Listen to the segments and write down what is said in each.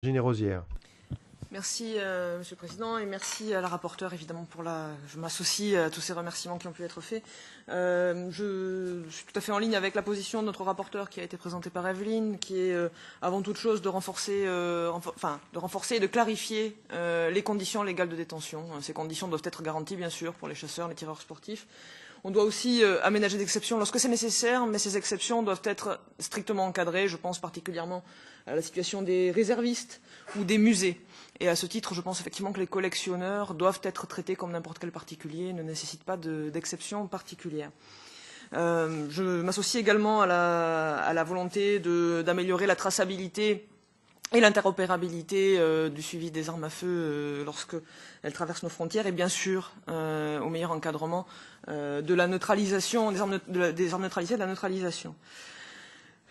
Virginie Rosière. Merci Monsieur le Président et merci à la rapporteure évidemment pour je m'associe à tous ces remerciements qui ont pu être faits. Je suis tout à fait en ligne avec la position de notre rapporteur qui a été présentée par Evelyne, qui est avant toute chose de renforcer et de clarifier les conditions légales de détention. Ces conditions doivent être garanties bien sûr pour les chasseurs, les tireurs sportifs. On doit aussi aménager des exceptions lorsque c'est nécessaire, mais ces exceptions doivent être strictement encadrées. Je pense particulièrement à la situation des réservistes ou des musées. Et à ce titre, je pense effectivement que les collectionneurs doivent être traités comme n'importe quel particulier, ne nécessitent pas d'exception particulière. Je m'associe également à la volonté d'améliorer la traçabilité et l'interopérabilité du suivi des armes à feu lorsqu'elles traversent nos frontières et bien sûr au meilleur encadrement de la neutralisation, des armes neutralisées et de la neutralisation.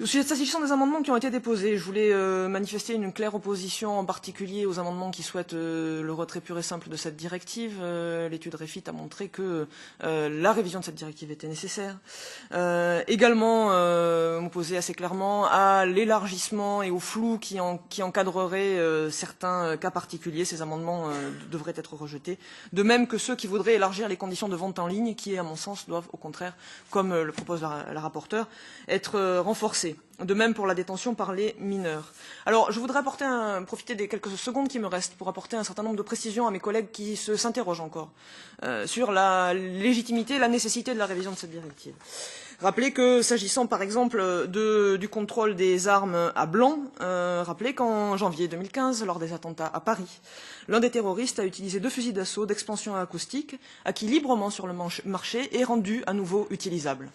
S'agissant des amendements qui ont été déposés, je voulais manifester une claire opposition en particulier aux amendements qui souhaitent le retrait pur et simple de cette directive. L'étude REFIT a montré que la révision de cette directive était nécessaire. Également, m'opposer assez clairement à l'élargissement et au flou qui encadrerait certains cas particuliers. Ces amendements devraient être rejetés. De même que ceux qui voudraient élargir les conditions de vente en ligne, qui, à mon sens, doivent au contraire, comme le propose la rapporteure, être renforcés. De même pour la détention par les mineurs. Alors, je voudrais profiter des quelques secondes qui me restent pour apporter un certain nombre de précisions à mes collègues qui s'interrogent encore sur la légitimité, la nécessité de la révision de cette directive. Rappelez que, s'agissant par exemple du contrôle des armes à blanc, rappelez qu'en janvier 2015, lors des attentats à Paris, l'un des terroristes a utilisé 2 fusils d'assaut d'expansion acoustique, acquis librement sur le marché et rendus à nouveau utilisables.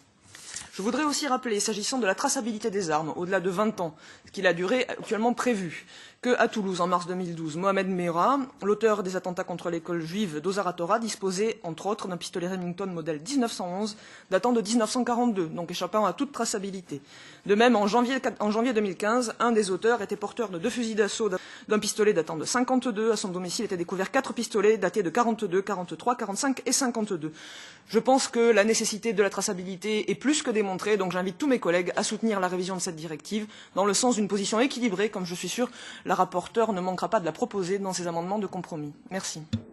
Je voudrais aussi rappeler, s'agissant de la traçabilité des armes, au-delà de 20 ans, ce qui est la durée actuellement prévue, qu'à Toulouse, en mars 2012, Mohamed Merah, l'auteur des attentats contre l'école juive d'Ozar Torah, disposait, entre autres, d'un pistolet Remington modèle 1911, datant de 1942, donc échappant à toute traçabilité. De même, en janvier 2015, un des auteurs était porteur de 2 fusils d'assaut d'un pistolet datant de 52. À son domicile étaient découverts 4 pistolets datés de 42, 43, 45 et 52. Je pense que la nécessité de la traçabilité est plus que démontrée, donc j'invite tous mes collègues à soutenir la révision de cette directive dans le sens d'une position équilibrée, comme je suis sûr la rapporteure ne manquera pas de la proposer dans ses amendements de compromis. Merci.